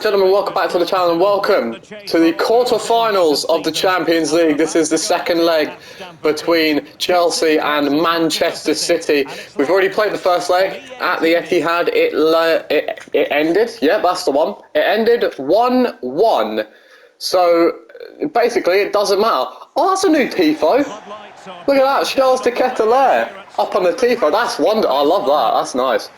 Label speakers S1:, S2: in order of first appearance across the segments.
S1: Gentlemen, welcome back to the channel and welcome to the quarter-finals of the Champions League. This is the second leg between Chelsea and Manchester City. We've already played the first leg at the Etihad. It ended, yeah, that's the one. It ended 1-1. So basically, it doesn't matter. Oh, that's a new tifo. Look at that, Charles de Ketelaere up on the tifo. That's wonderful. I love that. That's nice.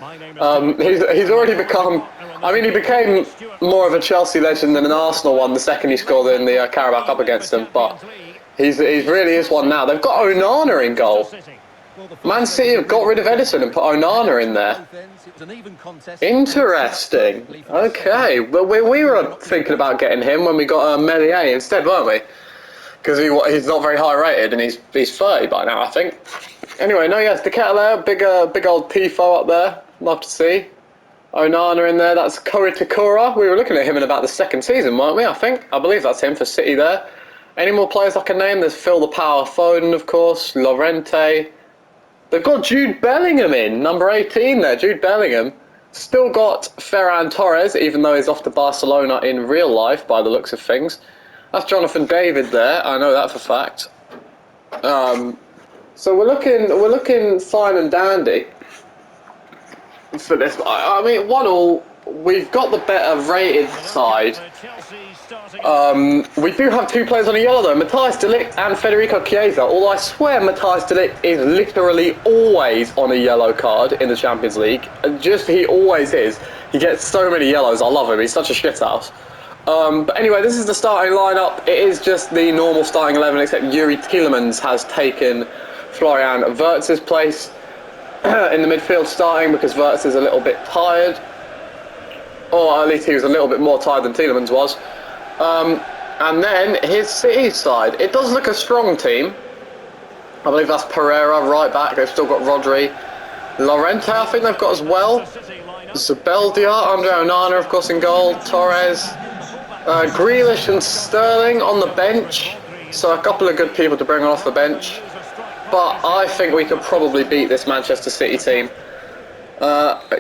S1: He's already become. I mean, he became more of a Chelsea legend than an Arsenal one the second he scored in the Carabao Cup against them. But he really is one now. They've got Onana in goal. Man City have got rid of Edison and put Onana in there. Interesting. Okay, but we were thinking about getting him when we got Melier instead, weren't we? Because he's not very high rated and he's 30 by now, I think. Anyway, no, yes, the Ketelaere, big old tifo up there. Love to see. Onana in there, that's Takura. We were looking at him in about the second season, weren't we, I think? I believe that's him for City there. Any more players I can name? There's Phil the Power Foden, of course, Llorente. They've got Jude Bellingham in, number 18 there, Jude Bellingham. Still got Ferran Torres, even though he's off to Barcelona in real life, by the looks of things. That's Jonathan David there, I know that for a fact. So we're looking fine and dandy for this. I mean, 1-1, we've got the better rated side. We do have two players on a yellow though, Matthijs de Ligt and Federico Chiesa, although I swear Matthijs de Ligt is literally always on a yellow card in the Champions League. He always is. He gets so many yellows, I love him, he's such a shithouse. But anyway, this is the starting lineup. It is just the normal starting 11, except Yuri Tielemans has taken Florian Wirtz's place in the midfield starting because Wirtz is a little bit tired. Or at least he was a little bit more tired than Tielemans was. And then his City side. It does look a strong team. I believe that's Pereira, right back. They've still got Rodri. Llorente, I think they've got as well. Zubeldia, Andre Onana, of course, in goal. Torres. Grealish and Sterling on the bench, so a couple of good people to bring off the bench, but I think we could probably beat this Manchester City team.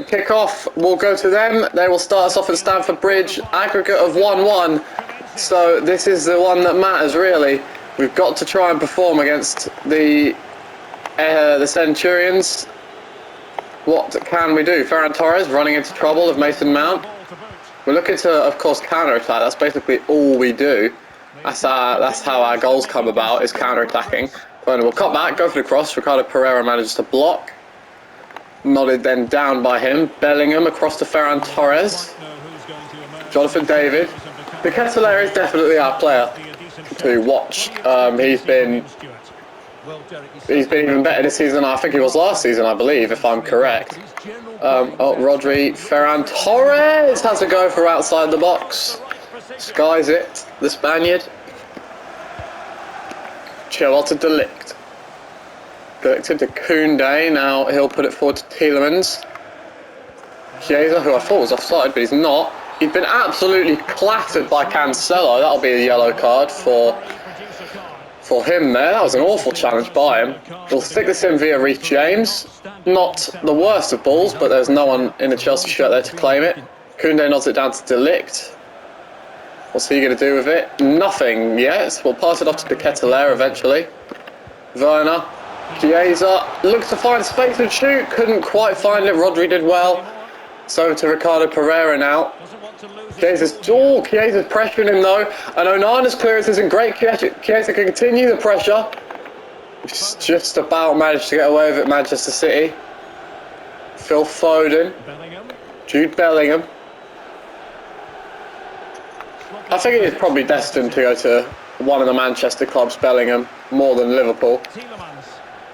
S1: Kick-off will go to them. They will start us off at Stamford Bridge, aggregate of 1-1, so this is the one that matters really. We've got to try and perform against the Centurions. What can we do? Ferran Torres running into trouble with Mason Mount. We're looking to, of course, counter-attack. That's basically all we do. That's how our goals come about, is counter-attacking. We'll cut back, go for the cross. Ricardo Pereira manages to block. Nodded then down by him. Bellingham across to Ferran Torres. Jonathan David. The Ketelaere is definitely our player to watch. He's been even better this season than I think he was last season, I believe, if I'm correct. Rodri, Ferran Torres has a go for outside the box. Skies it, the Spaniard. Chilwell to De Ligt. De Ligt into Koundé, now he'll put it forward to Tielemans. Chiesa, who I thought was offside, but he's not. He's been absolutely clattered by Cancelo. That'll be a yellow card for him there. That was an awful challenge by him. We'll stick this in via Reece James. Not the worst of balls, but there's no one in a Chelsea shirt there to claim it. Koundé nods it down to De Ligt. What's he going to do with it? Nothing yet. We'll pass it off to the Ketelaere eventually. Werner. Chiesa looks to find space and shoot. Couldn't quite find it. Rodri did well. So to Ricardo Pereira now. Chiesa's pressuring him though, and Onana's clearance isn't great. Chiesa can continue the pressure. Just about managed to get away with it, Manchester City. Phil Foden. Jude Bellingham. I think it is probably destined to go to one of the Manchester clubs, Bellingham, more than Liverpool.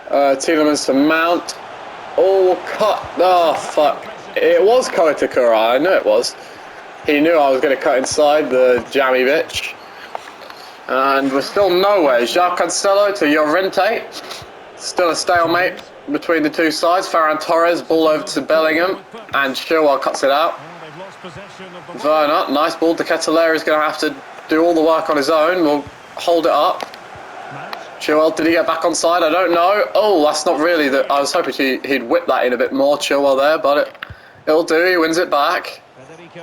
S1: Tielemans to Mount. Oh, cut. Oh, fuck. It was Takura, I knew it was. He knew I was going to cut inside, the jammy bitch. And we're still nowhere. João Cancelo to Llorente. Still a stalemate between the two sides. Ferran Torres, ball over to Bellingham. And Chilwell cuts it out. Werner, nice ball. The Ketelaere is going to have to do all the work on his own. We'll hold it up. Chilwell, did he get back on side? I don't know. Oh, that's not really the... I was hoping he'd whip that in a bit more, Chilwell there, but it'll do. He wins it back.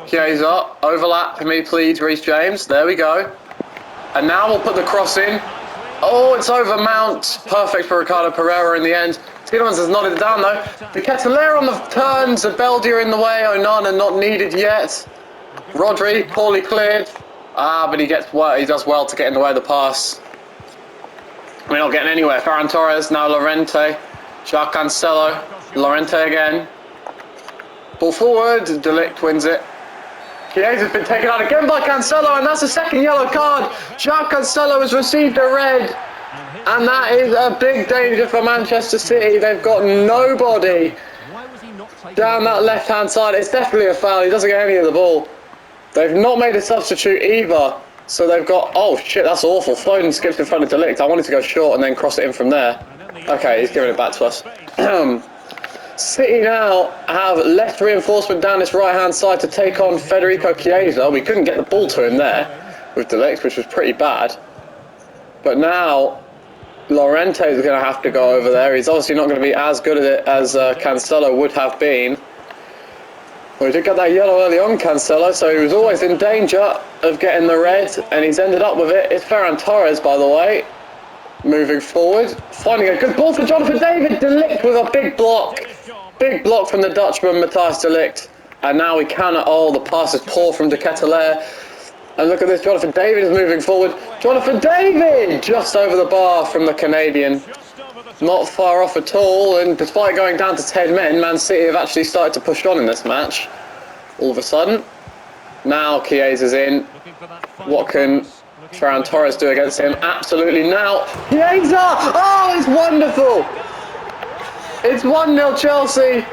S1: Chiesa, overlap for me please, Reece James. There we go. And now we'll put the cross in. Oh, it's over Mount. Perfect for Ricardo Pereira in the end. Tielemans has nodded it down though. The Ketelaere on the turn. Zabeldia in the way. Onana not needed yet. Rodri poorly cleared. But he does well to get in the way of the pass. We're not getting anywhere. Ferran Torres, now Llorente. Jacques Cancelo. Llorente again. Ball forward. De Ligt wins it. Chiesa's been taken out again by Cancelo, and that's the second yellow card. Jacques Cancelo has received a red, and that is a big danger for Manchester City. They've got nobody down that left-hand side. It's definitely a foul. He doesn't get any of the ball. They've not made a substitute either, so they've got... Oh, shit, that's awful. Foden skips in front of De Ligt. I wanted to go short and then cross it in from there. Okay, he's giving it back to us. City now have left reinforcement down this right-hand side to take on Federico Chiesa. We couldn't get the ball to him there with De Ligt, which was pretty bad. But now Llorente is going to have to go over there. He's obviously not going to be as good at it as Cancelo would have been. Well, he did get that yellow early on, Cancelo, so he was always in danger of getting the red, and he's ended up with it. It's Ferran Torres, by the way, moving forward. Finding a good ball for Jonathan David. De Ligt with a big block. Big block from the Dutchman, Matthijs de Ligt. And now we cannot... Oh, the pass is poor from De Ketelaere. And look at this, Jonathan David is moving forward. Jonathan David! Just over the bar from the Canadian. Not far off at all. And despite going down to 10 men, Man City have actually started to push on in this match. All of a sudden. Now Chiesa's in. What can Ferran Torres do against him? Absolutely now. Chiesa! Oh, it's wonderful! It's 1-0 Chelsea.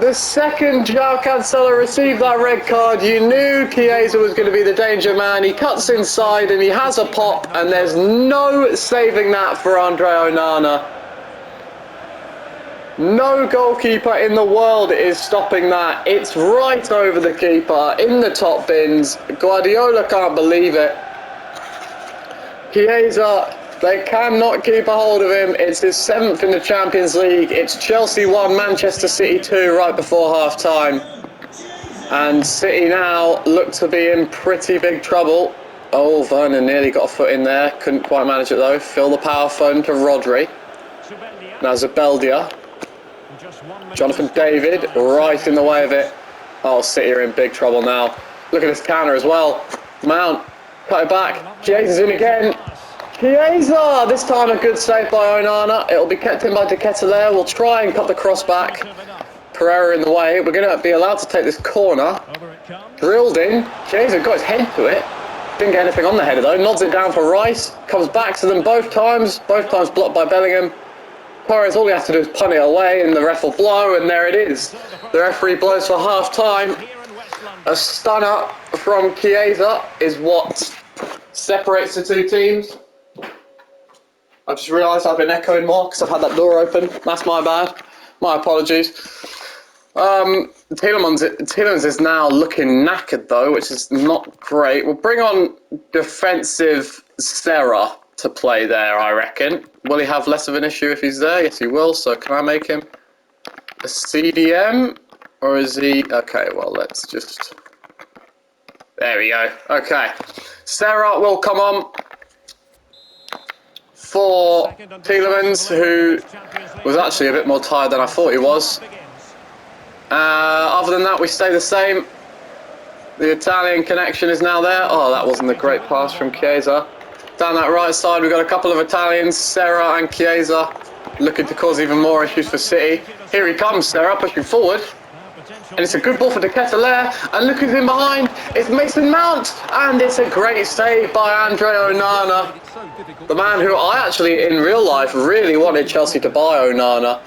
S1: The second João Cancelo received that red card, you knew Chiesa was going to be the danger man. He cuts inside and he has a pop, and there's no saving that for Andre Onana. No goalkeeper in the world is stopping that. It's right over the keeper, in the top bins. Guardiola can't believe it. Chiesa... They cannot keep a hold of him. It's his 7th in the Champions League. It's Chelsea 1, Manchester City 2 right before half-time. And City now look to be in pretty big trouble. Oh, Werner nearly got a foot in there. Couldn't quite manage it though. Fill the power phone to Rodri. Now Zabeldia. Jonathan David right in the way of it. Oh, City are in big trouble now. Look at this counter as well. Mount, cut it back. Chiesa's in again. Chiesa! This time a good save by Onana. It'll be kept in by De Ketelaere. We'll try and cut the cross back. Pereira in the way. We're going to be allowed to take this corner. Drilled in. Chiesa got his head to it. Didn't get anything on the header though. Nods it down for Rice. Comes back to them both times. Both times blocked by Bellingham. Torres, all he has to do is punt it away and the ref will blow, and there it is. The referee blows for half time. A stunner from Chiesa is what separates the two teams. I just realised I've been echoing more because I've had that door open. That's my bad. My apologies. Tielemans is now looking knackered though, which is not great. We'll bring on defensive Serra to play there, I reckon. Will he have less of an issue if he's there? Yes, he will. So can I make him a CDM? Or is he... Okay, well, let's just... There we go. Okay. Serra will come on for Tielemans, who was actually a bit more tired than I thought he was. Other than that, we stay the same. The Italian connection is now there. Oh, that wasn't a great pass from Chiesa. Down that right side, we've got a couple of Italians, Serra and Chiesa, looking to cause even more issues for City. Here he comes, Serra, pushing forward. And it's a good ball for De Ketelaere, and look who's in behind, it's Mason Mount, and it's a great save by Andre Onana. The man who I actually, in real life, really wanted Chelsea to buy Onana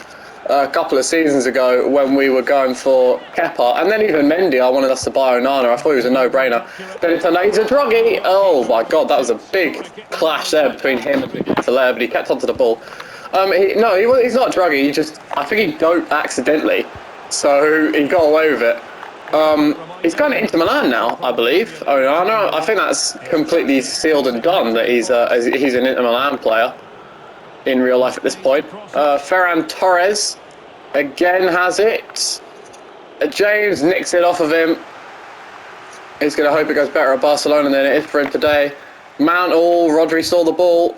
S1: a couple of seasons ago when we were going for Kepa, and then even Mendy, I wanted us to buy Onana. I thought he was a no-brainer. Then it turned out he's a druggie. Oh my god, that was a big clash there between him and De Ketelaere, but he kept onto the ball. He's not a druggie, I think he doped accidentally. So he got away with it. He's going to Inter Milan now, I believe. Onana, I think that's completely sealed and done that he's an Inter Milan player in real life at this point. Ferran Torres again has it. James nicks it off of him. He's going to hope it goes better at Barcelona than it is for him today. Mount, oh, Rodri saw the ball.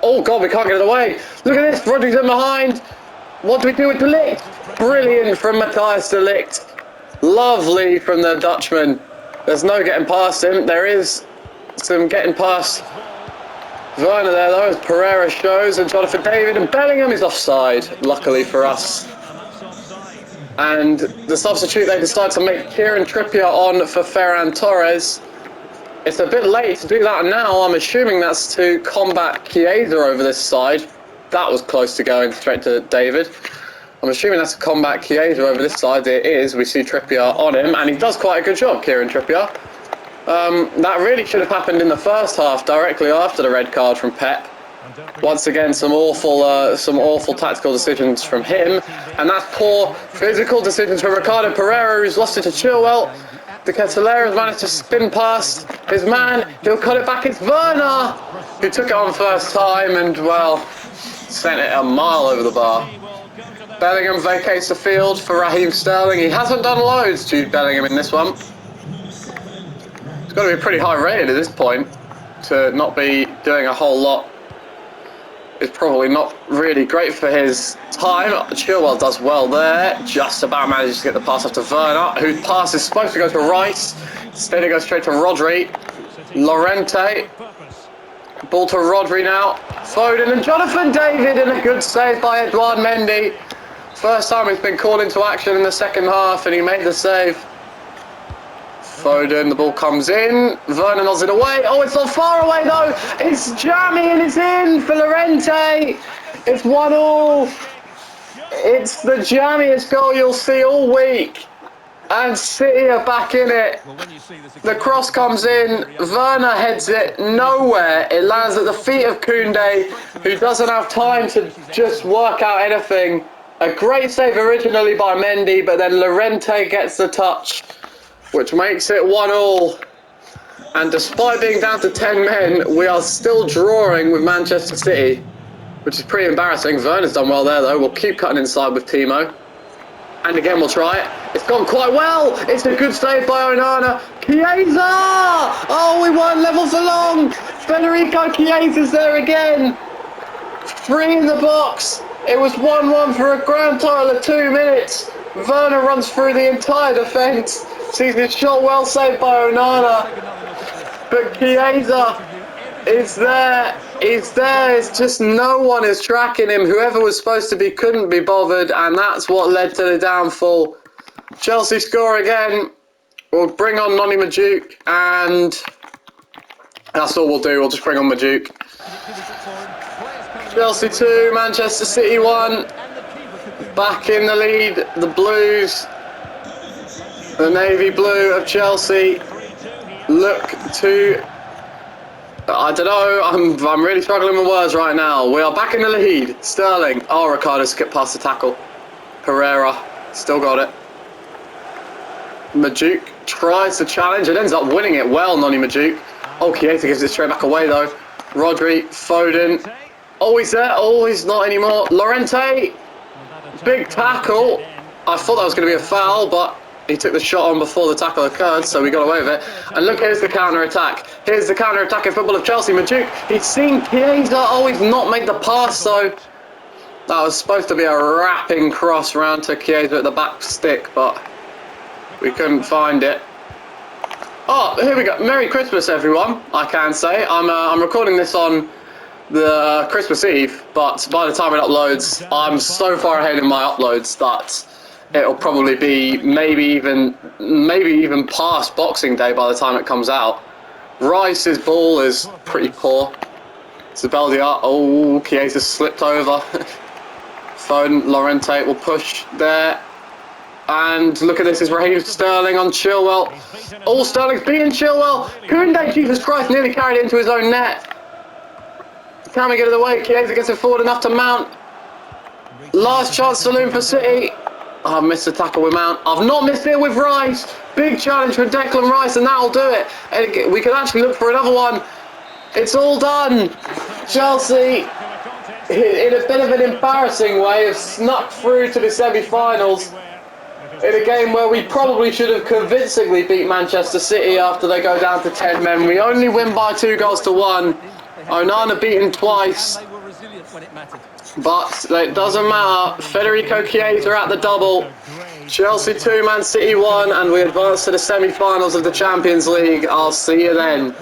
S1: Oh, God, we can't get it away. Look at this, Rodri's in behind. What do we do with De Ligt? Brilliant from Matthias De Ligt. Lovely from the Dutchman. There's no getting past him. There is some getting past Werner there, though, as Pereira shows. And Jonathan David and Bellingham is offside, luckily for us. And the substitute they decide to make Kieran Trippier on for Ferran Torres. It's a bit late to do that now. I'm assuming that's to combat Chiesa over this side. That was close to going straight to David. I'm assuming that's to combat Chiesa over this side. It is. We see Trippier on him, and he does quite a good job, Kieran Trippier. That really should have happened in the first half, directly after the red card from Pep. Once again, some awful tactical decisions from him, and that's poor physical decisions from Ricardo Pereira, who's lost it to Chilwell. De Ketelaere has managed to spin past his man. He'll cut it back. It's Werner, who took it on first time and, well, sent it a mile over the bar. Bellingham vacates the field for Raheem Sterling. He hasn't done loads, Jude Bellingham, in this one. It's got to be pretty high rated at this point to not be doing a whole lot. It's probably not really great for his time. Chilwell does well there. Just about manages to get the pass off to Werner, whose pass is supposed to go to Rice. Instead it goes straight to Rodri. Llorente. Ball to Rodri now. Foden and Jonathan David, and a good save by Edouard Mendy. First time he's been called into action in the second half, and he made the save. Foden, the ball comes in. Werner nods it away. Oh, it's not far away though. It's jammy and it's in for Llorente. It's 1-1. It's the jammiest goal you'll see all week. And City are back in it. The cross comes in. Werner heads it nowhere. It lands at the feet of Koundé, who doesn't have time to just work out anything. A great save originally by Mendy, but then Llorente gets the touch, which makes it 1-1. And despite being down to 10 men, we are still drawing with Manchester City, which is pretty embarrassing. Werner's done well there, though. We'll keep cutting inside with Timo. And again, we'll try it. It's gone quite well. It's a good save by Onana. Chiesa! Oh, we weren't level for long. Federico Chiesa's there again. 3 in the box. It was 1-1 for a grand total of 2 minutes. Werner runs through the entire defence. Sees his shot well saved by Onana. But Chiesa is there. He's there. It's just no one is tracking him. Whoever was supposed to be couldn't be bothered, and that's what led to the downfall. Chelsea score again. We'll bring on Noni Madueke, and that's all we'll do. We'll just bring on Madueke. Chelsea 2, Manchester City 1. Back in the lead, the Blues. The navy blue of Chelsea look to... I don't know, I'm really struggling with words right now. We are back in the lead. Sterling. Oh, Ricardo skipped past the tackle. Pereira. Still got it. Madueke tries to challenge and ends up winning it well, Noni Madueke. Oh, Chiesa gives it straight back away though. Rodri, Foden. Oh, he's there. Oh, he's not anymore. Llorente. Big tackle. I thought that was going to be a foul, but he took the shot on before the tackle occurred, so we got away with it. And look, here's the counter-attack. Here's the counter-attack in football of Chelsea. Madueke, he's seen Chiesa. Oh, he's not made the pass, though. That was supposed to be a wrapping cross round to Chiesa at the back stick, but we couldn't find it. Oh, here we go. Merry Christmas, everyone, I can say. I'm recording this on the Christmas Eve, but by the time it uploads, I'm so far ahead in my uploads that it'll probably be maybe even past Boxing Day by the time it comes out. Rice's ball is pretty poor. Zubeldia, oh, Chiesa slipped over. Foden, Llorente will push there. And look at this, is Raheem Sterling on Chilwell. Oh, Sterling's beating Chilwell. Koundé, Jesus Christ, nearly carried it into his own net. Can we get it away? Chiesa gets it forward enough to Mount. Last chance saloon for City. Oh, I've missed the tackle with Mount. I've not missed it with Rice. Big challenge for Declan Rice, and that'll do it. And we can actually look for another one. It's all done. Chelsea, in a bit of an embarrassing way, have snuck through to the semi-finals. in a game where we probably should have convincingly beat Manchester City after they go down to 10 men. We only win by 2-1. Onana beaten twice. But it doesn't matter. Federico Chiesa at the double. Chelsea 2, Man City 1, and we advance to the semi-finals of the Champions League. I'll see you then.